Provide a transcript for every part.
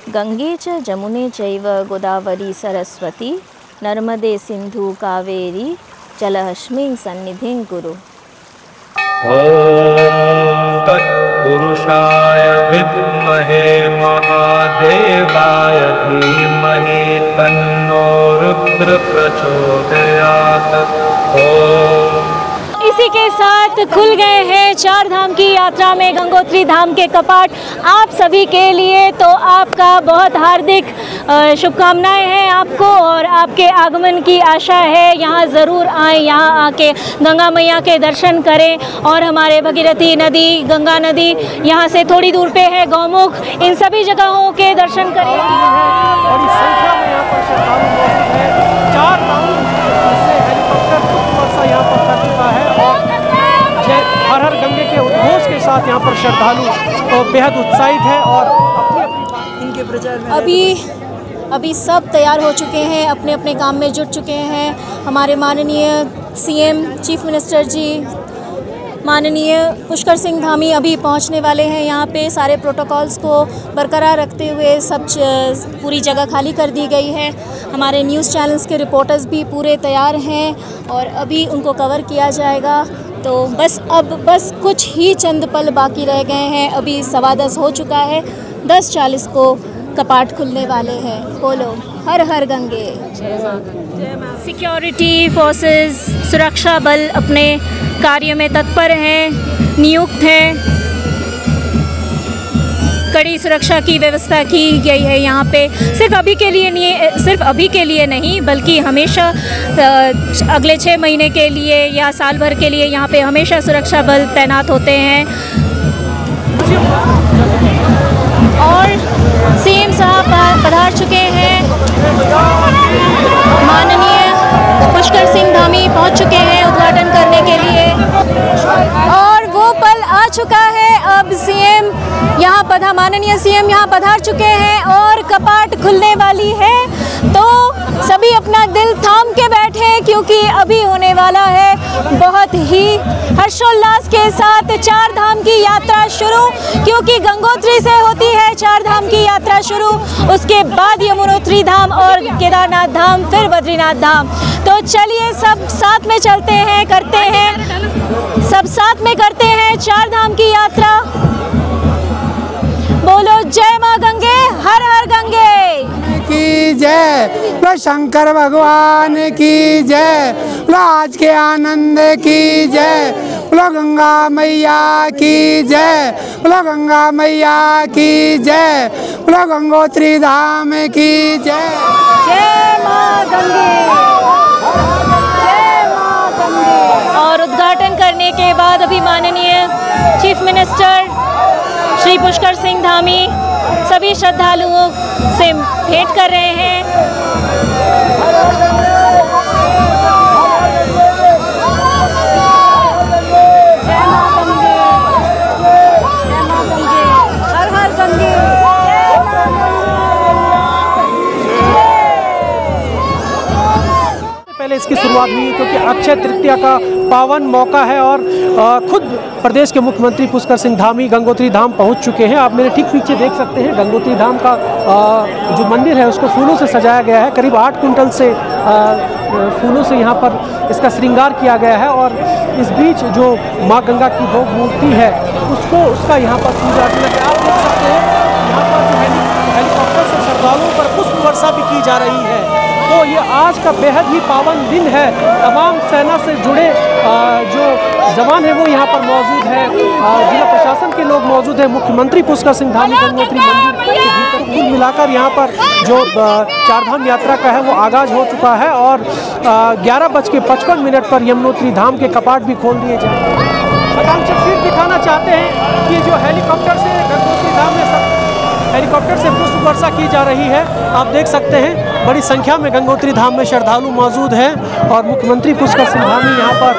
गंगे च जमुने चैव गोदावरी सरस्वती नर्मदे सिंधु कावेरी जलहस्मिन् सन्निधिं कुरु। तत्पुरुषाय विद्महे महादेवाय धीमहि तन्नो रुद्र प्रचोदयात्। इसी के साथ खुल गए हैं चार धाम की यात्रा में गंगोत्री धाम के कपाट आप सभी के लिए। तो आपका बहुत हार्दिक शुभकामनाएं हैं आपको और आपके आगमन की आशा है। यहाँ ज़रूर आएँ, यहाँ आके गंगा मैया के दर्शन करें और हमारे भगीरथी नदी, गंगा नदी यहाँ से थोड़ी दूर पे है, गौमुख, इन सभी जगहों के दर्शन करें। और इस संख्या में यहाँ पर श्रद्धालु मौजूद हैं। चार राउंड से हेलीकॉप्टर वर्षा यहाँ पर कर चुका है और हर हर गंगे के उद्घोष के साथ यहाँ पर श्रद्धालु बेहद उत्साहित है और इनके प्रचार में अभी सब तैयार हो चुके हैं, अपने अपने काम में जुट चुके हैं। हमारे माननीय सीएम, चीफ मिनिस्टर जी, माननीय पुष्कर सिंह धामी अभी पहुंचने वाले हैं यहाँ पे। सारे प्रोटोकॉल्स को बरकरार रखते हुए सब पूरी जगह खाली कर दी गई है। हमारे न्यूज़ चैनल्स के रिपोर्टर्स भी पूरे तैयार हैं और अभी उनको कवर किया जाएगा। तो बस कुछ ही चंद पल बाकी रह गए हैं। अभी 10:15 हो चुका है, 10:40 को कपाट खुलने वाले हैं। बोलो हर हर गंगे। सिक्योरिटी फोर्सेस, सुरक्षा बल अपने कार्य में तत्पर हैं, नियुक्त हैं। कड़ी सुरक्षा की व्यवस्था की गई है यहाँ पे। सिर्फ अभी के लिए नहीं बल्कि हमेशा अगले 6 महीने के लिए या साल भर के लिए यहाँ पे हमेशा सुरक्षा बल तैनात होते हैं। और सीएम साहब पधार चुके हैं, माननीय पुष्कर सिंह धामी पहुँच चुके हैं उद्घाटन करने के लिए और वो पल आ चुका है। अब माननीय सीएम यहाँ पधार चुके हैं और कपाट खुलने वाली है। तो सभी अपना दिल थाम के बैठे क्योंकि अभी होने वाला है बहुत ही हर्षोल्लास के साथ चार धाम की यात्रा शुरू। क्योंकि गंगोत्री से होती है चार धाम की यात्रा शुरू, उसके बाद यमुनोत्री धाम और केदारनाथ धाम, फिर बद्रीनाथ धाम। तो चलिए सब साथ में चलते हैं, सब साथ में करते हैं चार धाम की यात्रा। बोलो जय माँ गंगे, हर हर गंगे की जय, बोलो शंकर भगवान की जय, बोलो आज के आनंद की जय, बोलो गंगा मैया की जय, बोलो गंगा मैया की जय, बोलो गंगोत्री धाम की जय। जय माँ गंगे, जय माँ गंगे। और उद्घाटन करने के बाद अभी माननीय चीफ मिनिस्टर श्री पुष्कर सिंह धामी सभी श्रद्धालुओं से भेंट कर रहे हैं। जय माँ गंगे, जय माँ गंगे, हर हर गंगे। पहले इसकी शुरुआत हुई क्योंकि अक्षय तृतीया का पावन मौका है और खुद प्रदेश के मुख्यमंत्री पुष्कर सिंह धामी गंगोत्री धाम पहुंच चुके हैं। आप मेरे ठीक पीछे देख सकते हैं गंगोत्री धाम का जो मंदिर है उसको फूलों से सजाया गया है। करीब 8 कुंटल से फूलों से यहाँ पर इसका श्रृंगार किया गया है और इस बीच जो माँ गंगा की भोग मूर्ति है उसका यहाँ पर पूजा अर्चना आप देख सकते हैं। यहाँ पर हेलीकॉप्टर से श्रद्धालुओं पर पुष्प वर्षा भी की जा रही है। तो ये आज का बेहद ही पावन दिन है। तमाम सेना से जुड़े जो जवान है वो यहाँ पर मौजूद है, जिला प्रशासन के लोग मौजूद हैं। मुख्यमंत्री पुष्कर सिंह धामी गंगोत्री मंदिर के भीतर कुल मिलाकर यहाँ पर जो चारधाम यात्रा का है वो आगाज हो चुका है और 11:55 पर यमुनोत्री धाम के कपाट भी खोल दिए जाएंगे। आकांक्षा फिर दिखाना चाहते हैं कि जो हेलीकॉप्टर से गंगोत्री धाम में हेलीकॉप्टर से पुष्प वर्षा की जा रही है। आप देख सकते हैं बड़ी संख्या में गंगोत्री धाम में श्रद्धालु मौजूद हैं और मुख्यमंत्री पुष्कर सिंह धामी यहाँ पर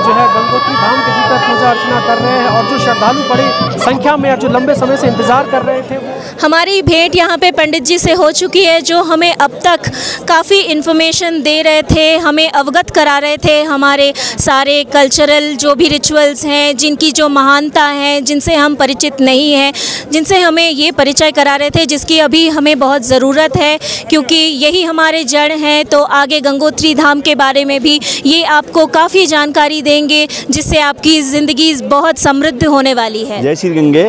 जो है गंगोत्री धाम के भीतर पूजा अर्चना कर रहे हैं और जो श्रद्धालु बड़ी संख्या में, जो लंबे समय से इंतज़ार कर रहे थे। हमारी भेंट यहाँ पे पंडित जी से हो चुकी है, जो हमें अब तक काफ़ी इन्फॉर्मेशन दे रहे थे, हमें अवगत करा रहे थे हमारे सारे कल्चरल जो भी रिचुअल्स हैं, जिनकी जो महानता है, जिनसे हम परिचित नहीं हैं, जिनसे हमें ये परिचय करा रहे थे, जिसकी अभी हमें बहुत ज़रूरत है, क्योंकि यही हमारे जड़ हैं। तो आगे गंगोत्री धाम के बारे में भी ये आपको काफ़ी जानकारी देंगे, जिससे आपकी ज़िंदगी बहुत समृद्ध होने वाली है। जय श्री गंगे।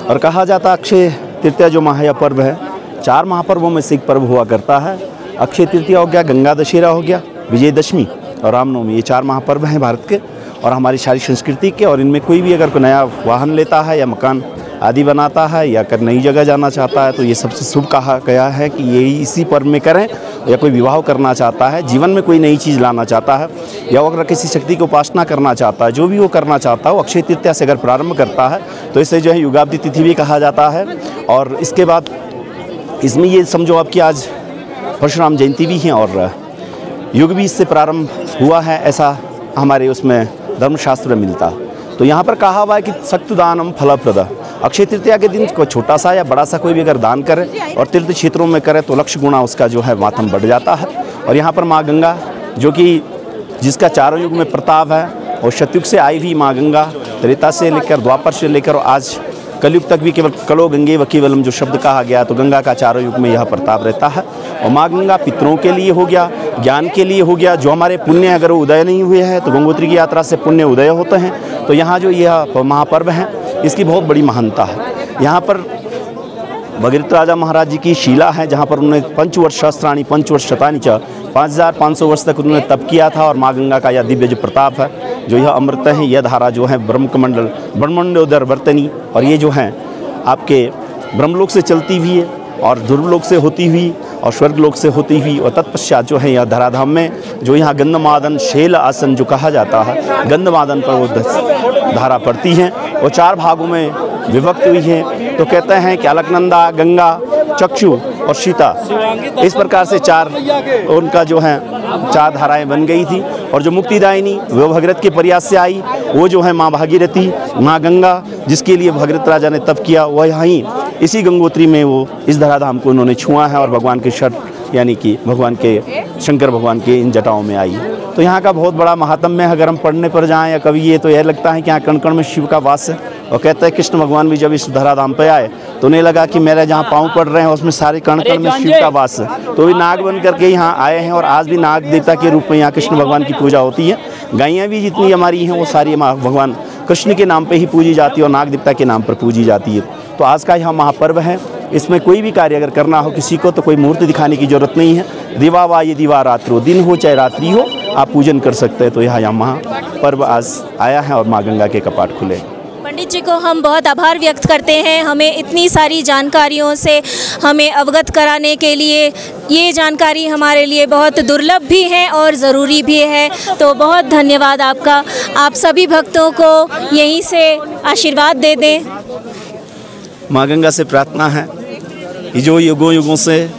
और कहा जाता अक्षय तृतीया जो महापर्व है, 4 महापर्वों में से एक पर्व हुआ करता है। अक्षय तृतीया हो गया, गंगा दशहरा हो गया, विजयदशमी और रामनवमी, ये 4 महापर्व हैं भारत के और हमारी सारी संस्कृति के। और इनमें कोई भी अगर कोई नया वाहन लेता है या मकान आदि बनाता है या अगर नई जगह जाना चाहता है तो ये सबसे शुभ कहा गया है कि ये इसी पर्व में करें। या कोई विवाह करना चाहता है, जीवन में कोई नई चीज़ लाना चाहता है, या अगर किसी शक्ति की उपासना करना चाहता है, जो भी वो करना चाहता है वो अक्षय तृतीया से अगर प्रारंभ करता है तो इसे जो है युगाब्दी तिथि भी कहा जाता है। और इसके बाद इसमें ये समझो आप कि आज परशुराम जयंती भी है और युग भी इससे प्रारंभ हुआ है, ऐसा हमारे उसमें धर्मशास्त्र में मिलता। तो यहाँ पर कहा हुआ है कि सक्तुदानम फलप्रद। अक्षय तृतीया के दिन कोई छोटा सा या बड़ा सा कोई भी अगर दान करे और तीर्थ क्षेत्रों में करे तो लक्ष्य गुणा उसका जो है मातम बढ़ जाता है। और यहाँ पर माँ गंगा जो कि जिसका चारों युग में प्रताप है और शतयुग से आई हुई माँ गंगा, त्रेता से लेकर द्वापर से लेकर आज कलयुग तक भी केवल कलो गंगे व केवलम जो शब्द कहा गया, तो गंगा का चारों युग में यह प्रताप रहता है। और माँ गंगा पितरों के लिए हो गया, ज्ञान के लिए हो गया। जो हमारे पुण्य अगर उदय नहीं हुए हैं तो गंगोत्री की यात्रा से पुण्य उदय होते हैं। तो यहाँ जो यह महापर्व है इसकी बहुत बड़ी महानता है। यहाँ पर भगीरथ राजा महाराज जी की शिला है, जहाँ पर उन्होंने पंचवर्ष सहस्त्राणी पंचवर्ष शतानी च 5500 वर्ष तक उन्होंने तप किया था। और माँ गंगा का यह दिव्य जो प्रताप है, जो यह अमृत है, यह धारा जो है ब्रह्मकमंडल ब्रह्मंडोदर वर्तनी, और ये जो है आपके ब्रह्मलोक से चलती हुई है और ध्रुवलोक से होती हुई और स्वर्गलोक से होती हुई और तत्पश्चात जो है यह धराधाम में जो यहाँ गंधमादन शैल आसन जो कहा जाता है, गंधमादन पर वो धारा पड़ती है और 4 भागों में विभक्त हुई है। तो कहते हैं कि अलकनंदा, गंगा, चक्षु और सीता, इस प्रकार से 4 उनका जो है 4 धाराएं बन गई थी। और जो मुक्तिदायिनी वो भगीरथ के प्रयास से आई, वो जो है माँ भागीरथी, माँ गंगा, जिसके लिए भगीरथ राजा ने तप किया, वह यहीं इसी गंगोत्री में वो इस धराधाम को उन्होंने छुआ है और भगवान के शरण यानी कि भगवान के शंकर भगवान के इन जटाओं में आई। तो यहाँ का बहुत बड़ा महात्म्य है। अगर हम पढ़ने पर जाएं या कभी ये तो यह लगता है कि यहाँ कण कण में शिव का वास है। और कहते हैं कृष्ण भगवान भी जब इस धराधाम पे आए तो उन्हें लगा कि मेरे जहाँ पाँव पड़ रहे हैं उसमें सारे कण कण में शिव का वास है। तो भी नाग बन करके यहाँ आए हैं और आज भी नाग देवता के रूप में यहाँ कृष्ण भगवान की पूजा होती है। गायें भी जितनी हमारी हैं वो सारी भगवान कृष्ण के नाम पे ही पूजी जाती है और नाग देवता के नाम पर पूजी जाती है। तो आज का यहाँ महापर्व है, इसमें कोई भी कार्य अगर करना हो किसी को तो कोई मुहूर्त दिखाने की जरूरत नहीं है। दिवा वा ये दिवा रात्रो, दिन हो चाहे रात्रि हो, आप पूजन कर सकते हैं। तो यहाँ महापर्व आज आया है और माँ गंगा के कपाट खुले। पंडित जी को हम बहुत आभार व्यक्त करते हैं, हमें इतनी सारी जानकारियों से हमें अवगत कराने के लिए। ये जानकारी हमारे लिए बहुत दुर्लभ भी है और ज़रूरी भी है। तो बहुत धन्यवाद आपका। आप सभी भक्तों को यहीं से आशीर्वाद दे दें। माँ गंगा से प्रार्थना है कि जो युगों से,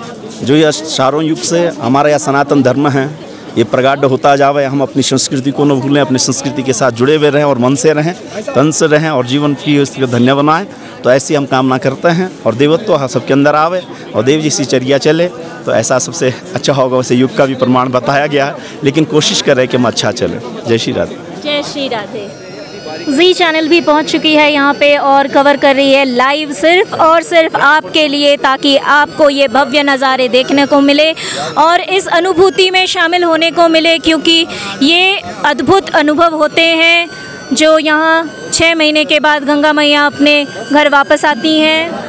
जो यह चारों युग से हमारा यह सनातन धर्म है ये प्रगाढ़ होता जावे। हम अपनी संस्कृति को न भूलें, अपनी संस्कृति के साथ जुड़े हुए रहें और मन से रहें, तन से रहें और जीवन की उसको धन्य बनाएं। तो ऐसी हम कामना करते हैं और देवत्व सबके अंदर आवे और देव जैसी चर्या चले तो ऐसा सबसे अच्छा होगा। वैसे युग का भी प्रमाण बताया गया है, लेकिन कोशिश करें कि हम अच्छा चले। जय श्री राधे। जय श्री राधे। जी चैनल भी पहुंच चुकी है यहाँ पे और कवर कर रही है लाइव सिर्फ और सिर्फ आपके लिए, ताकि आपको ये भव्य नज़ारे देखने को मिले और इस अनुभूति में शामिल होने को मिले, क्योंकि ये अद्भुत अनुभव होते हैं जो यहाँ 6 महीने के बाद गंगा मैया अपने घर वापस आती हैं।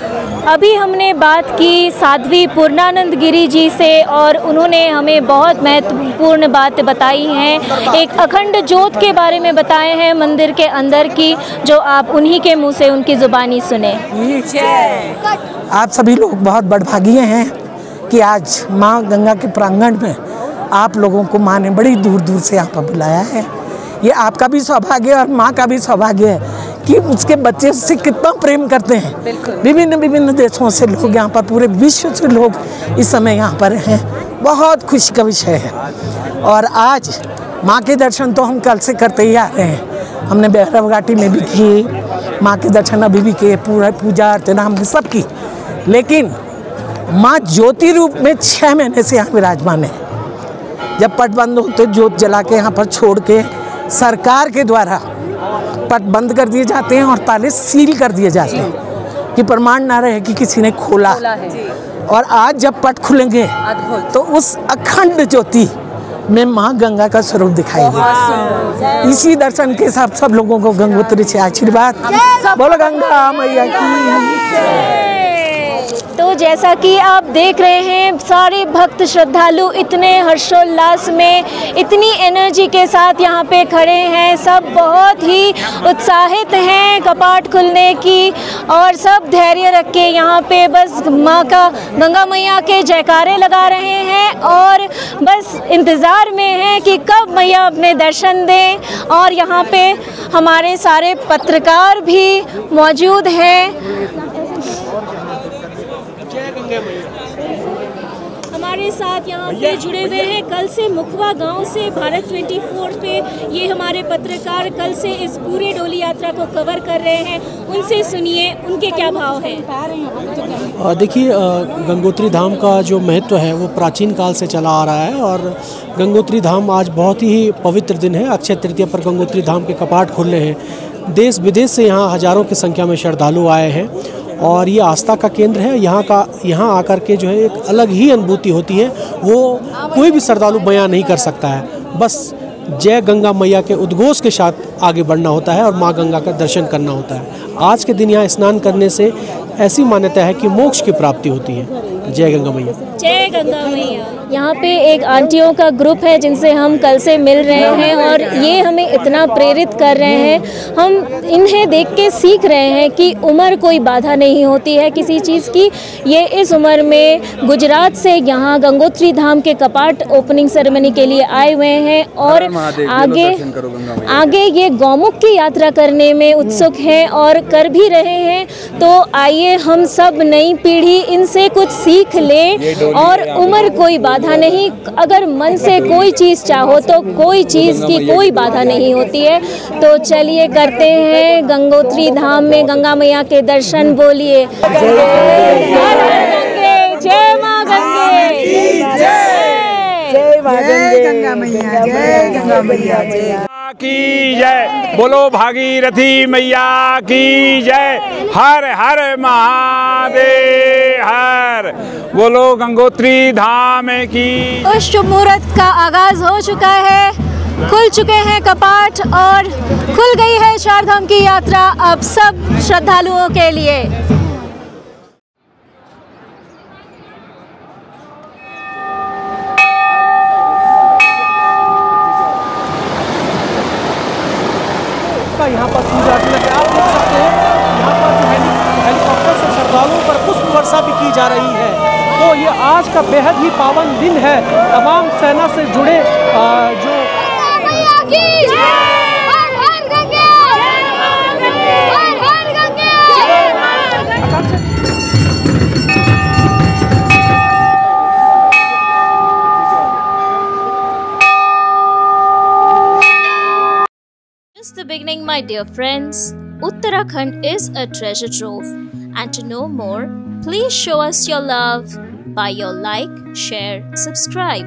अभी हमने बात की साध्वी पूर्णानंद गिरी जी से और उन्होंने हमें बहुत महत्वपूर्ण बात बताई हैं। एक अखंड ज्योत के बारे में बताए हैं मंदिर के अंदर की, जो आप उन्हीं के मुंह से उनकी ज़ुबानी सुने। आप सभी लोग बहुत बड़भागी हैं कि आज माँ गंगा के प्रांगण में आप लोगों को माँ ने बड़ी दूर दूर से यहाँ पर बुलाया है। ये आपका भी सौभाग्य और माँ का भी सौभाग्य है कि उसके बच्चे उससे कितना प्रेम करते हैं। विभिन्न देशों से लोग यहाँ पर, पूरे विश्व से लोग इस समय यहाँ पर हैं। बहुत खुशी का विषय है। और आज माँ के दर्शन तो हम कल से करते ही आ रहे हैं। हमने भैरव घाटी में भी किए, माँ के दर्शन अभी भी किए, पूरा पूजा अर्चना हमने सब की, लेकिन माँ ज्योति रूप में 6 महीने से यहाँ विराजमान है। जब पट बंद हो तो ज्योत जला के यहाँ पर छोड़ के सरकार के द्वारा पट बंद कर दिए जाते हैं और ताले सील कर दिए जाते हैं कि प्रमाण ना रहे कि किसी ने खोला है। और आज जब पट खुलेंगे तो उस अखंड ज्योति में माँ गंगा का स्वरूप दिखाई देगा। इसी दर्शन के साथ सब लोगों को गंगोत्री से आशीर्वाद। बोलो गंगा मैया की। तो जैसा कि आप देख रहे हैं, सारे भक्त श्रद्धालु इतने हर्षोल्लास में, इतनी एनर्जी के साथ यहाँ पे खड़े हैं। सब बहुत ही उत्साहित हैं कपाट खुलने की, और सब धैर्य रख के यहाँ पे बस माँ का, गंगा मैया के जयकारे लगा रहे हैं और बस इंतज़ार में हैं कि कब मैया अपने दर्शन दें। और यहाँ पे हमारे सारे पत्रकार भी मौजूद हैं। हमारे साथ यहाँ पे जुड़े हुए हैं कल से मुखवा गांव से भारत 24 पे ये हमारे पत्रकार कल से इस पूरे डोली यात्रा को कवर कर रहे हैं। उनसे सुनिए उनके क्या भाव हैं। देखिए, गंगोत्री धाम का जो महत्व है वो प्राचीन काल से चला आ रहा है और गंगोत्री धाम आज बहुत ही पवित्र दिन है। अक्षय तृतीया पर गंगोत्री धाम के कपाट खुल रहे हैं। देश विदेश से यहाँ हज़ारों की संख्या में श्रद्धालु आए हैं और ये आस्था का केंद्र है। यहाँ आकर के जो है एक अलग ही अनुभूति होती है, वो कोई भी श्रद्धालु बयां नहीं कर सकता है। बस जय गंगा मैया के उद्घोष के साथ आगे बढ़ना होता है और माँ गंगा का दर्शन करना होता है। आज के दिन यहाँ स्नान करने से ऐसी मान्यता है कि मोक्ष की प्राप्ति होती है। जय गंगा मैया। जय गंगा मैया। यहाँ पे एक आंटियों का ग्रुप है जिनसे हम कल से मिल रहे हैं और ये हमें इतना प्रेरित कर रहे हैं। हम इन्हें देख के सीख रहे हैं कि उम्र कोई बाधा नहीं होती है किसी चीज़ की। ये इस उम्र में गुजरात से यहाँ गंगोत्री धाम के कपाट ओपनिंग सेरेमनी के लिए आए हुए हैं और आगे ये गौमुख की यात्रा करने में उत्सुक हैं और कर भी रहे हैं। तो आइए हम सब नई पीढ़ी इनसे कुछ सीख लें और उम्र कोई बाधा नहीं। अगर मन से कोई चीज़ चाहो तो कोई चीज़ की कोई बाधा नहीं होती है। तो चलिए करते हैं गंगोत्री धाम में गंगा मैया के दर्शन। बोलिए जय माँ गंगे, जय माँ गंगा मैया, जय गंगा मैया की जय। बोलो भागीरथी मैया की जय। हर हर महादेव हर। बोलो गंगोत्री धाम की। उस शुभ मुहूर्त का आगाज हो चुका है, खुल चुके हैं कपाट और खुल गई है चारधाम की यात्रा अब सब श्रद्धालुओं के लिए। यहाँ पर पूजा अर्चना के आप देख सकते हैं, यहाँ पर जो हेलीकॉप्टर से श्रद्धालुओं पर पुष्प वर्षा भी की जा रही है। तो ये आज का बेहद ही पावन दिन है। तमाम सेना से जुड़े जो Just the beginning, my dear friends. Uttarakhand is a treasure trove, and to know more, please show us your love by your like, share, subscribe,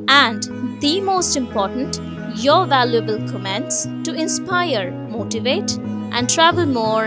and the most important, your valuable comments to inspire, motivate, and travel more